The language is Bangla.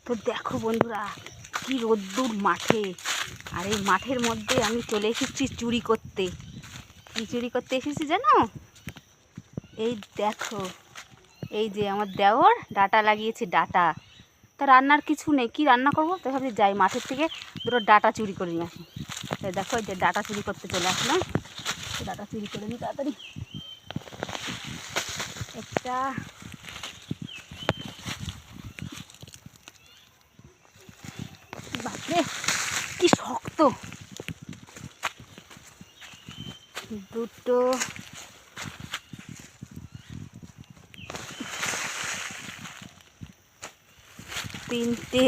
তো দেখো বন্ধুরা কি রোদ্দুর মাঠে, আর এই মাঠের মধ্যে আমি চলে এসেছি চুরি করতে। কি চুরি করতে এসেছি জানো? এই দেখো, এই যে আমার দেওর ডাটা লাগিয়েছে, ডাটা। তা রান্নার কিছু নেই, কি রান্না করবো? তো ভাবছি যাই মাঠের থেকে দুটো ডাটা চুরি করে নিয়ে আসি। তাই দেখো এই যে ডাটা চুরি করতে চলে আসলাম। ডাটা চুরি করে নিই তাড়াতাড়ি। একটা বাপরে কি শক্ত, দুটো, তিনটে,